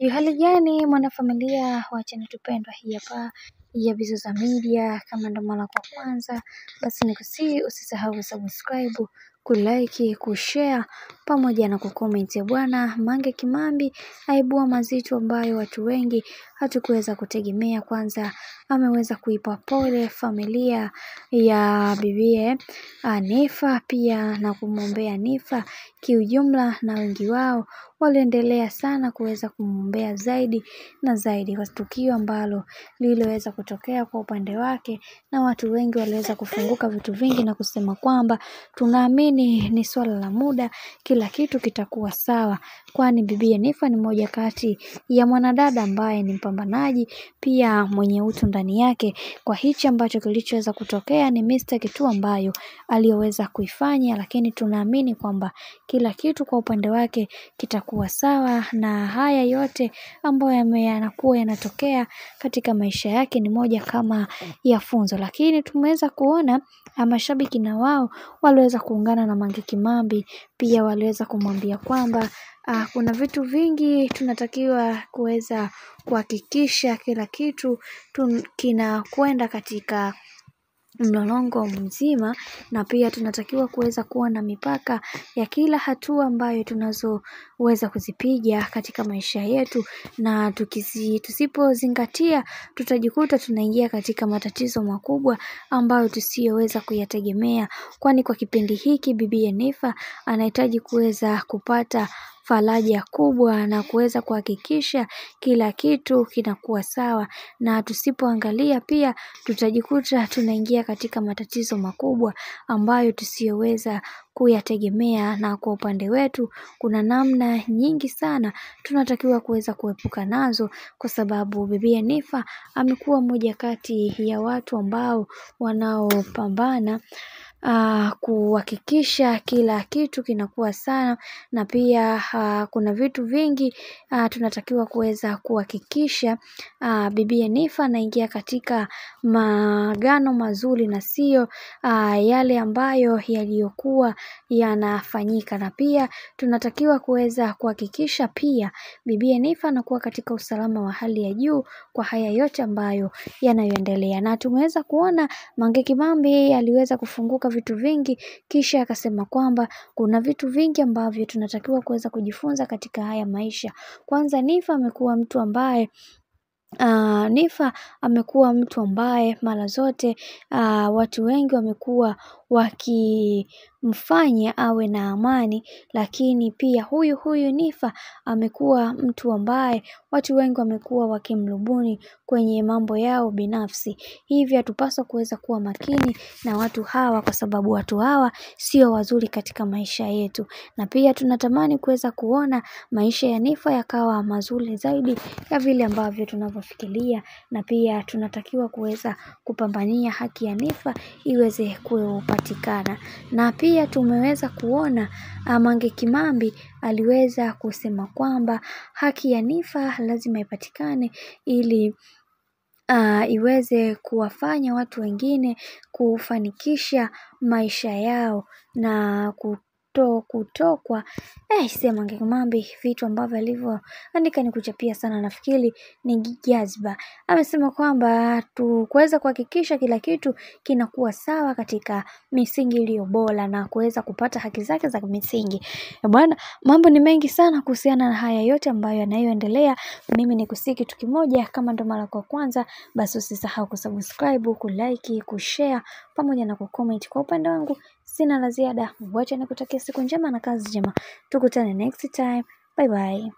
Hali gani mwanafamilia wa channel tupendwa hii hapa ya Bizoza Media. Kama ndo mara kwa kwanza, basi nikusihi usisahau kusubscribe, kulike, kushare pamoja na kucomment. Ya bwana Mange Kimambi aibua mazito ambayo watu wengi hatukuweza kutegemea. Kwanza ameweza kuipa pole familia ya bibie Niffer, pia na kumwombea Niffer kiujumla, na wengi wao waliendelea sana kuweza kumwombea zaidi na zaidi kwa tukio ambalo liliweza kutokea kwa upande wake, na watu wengi waliweza kufunguka vitu vingi na kusema kwamba tunaamini ni swala la muda, kila kitu kitakuwa sawa, kwani bibi Niffer ni moja kati ya mwanadada ambaye ni mpambanaji, pia mwenye utu ndani yake. Kwa hichi ambacho kilichoweza kutokea ni mistake tu ambayo aliyoweza kuifanya, lakini tunaamini kwamba kila kitu kwa upande wake kitakuwa sawa, na haya yote ambayo yanakuwa yanatokea katika maisha yake ni moja kama ya funzo. Lakini tumeweza kuona mashabiki na wao waliweza kuungana na Mange Kimambi, pia waliweza kumwambia kwamba kuna vitu vingi tunatakiwa kuweza kuhakikisha kila kitu kinakwenda katika mlolongo mzima, na pia tunatakiwa kuweza kuwa na mipaka ya kila hatua ambayo tunazoweza kuzipiga katika maisha yetu, na tusipozingatia tutajikuta tunaingia katika matatizo makubwa ambayo tusiyoweza kuyategemea, kwani kwa kipindi hiki bibi Niffer anahitaji kuweza kupata faraja kubwa na kuweza kuhakikisha kila kitu kinakuwa sawa, na tusipoangalia pia tutajikuta tunaingia katika matatizo makubwa ambayo tusiyoweza kuyategemea. Na kwa upande wetu kuna namna nyingi sana tunatakiwa kuweza kuepuka nazo, kwa sababu bibi Niffer amekuwa moja kati ya watu ambao wanaopambana kuhakikisha kila kitu kinakuwa sawa, na pia kuna vitu vingi tunatakiwa kuweza kuhakikisha bibi Niffer anaingia katika maagano mazuri na sio yale ambayo yaliyokuwa yanafanyika, na pia tunatakiwa kuweza kuhakikisha pia bibi Niffer anakuwa katika usalama wa hali ya juu kwa haya yote ambayo yanayoendelea. Na tumeweza kuona Mange Kimambi aliweza kufunguka vitu vingi, kisha akasema kwamba kuna vitu vingi ambavyo tunatakiwa kuweza kujifunza katika haya maisha. Kwanza Niffer amekuwa mtu ambaye mara zote watu wengi wamekuwa wakimfanya awe na amani, lakini pia huyu Niffer amekuwa mtu ambaye watu wengi wamekuwa wakimrubuni kwenye mambo yao binafsi. Hivi hatupaswa kuweza kuwa makini na watu hawa, kwa sababu watu hawa sio wazuri katika maisha yetu, na pia tunatamani kuweza kuona maisha ya Niffer yakawa mazuri zaidi ya vile ambavyo tunavyofikiria, na pia tunatakiwa kuweza kupambania haki ya Niffer iweze kupatikana. Na pia tumeweza kuona Mange Kimambi aliweza kusema kwamba haki ya Niffer lazima ipatikane ili iweze kuwafanya watu wengine kufanikisha maisha yao na kutokwa sema Mange Kimambi vitu ambavyo alivyoandika ni kuchapia sana, nafikiri ni jazba. Amesema kwamba kuweza kuhakikisha kila kitu kinakuwa sawa katika misingi iliyo bora na kuweza kupata haki zake za misingi. Bwana, mambo ni mengi sana kuhusiana na haya yote ambayo yanayoendelea. Mimi nikusihi kitu kimoja, kama ndo mara kwa kwanza, basi usisahau kusubscribe, kulike, kushare pamoja na kucomment. Kwa upande wangu sina la ziada, wacha nikutakia siku njema na kazi njema. Tukutane next time. Bye bye.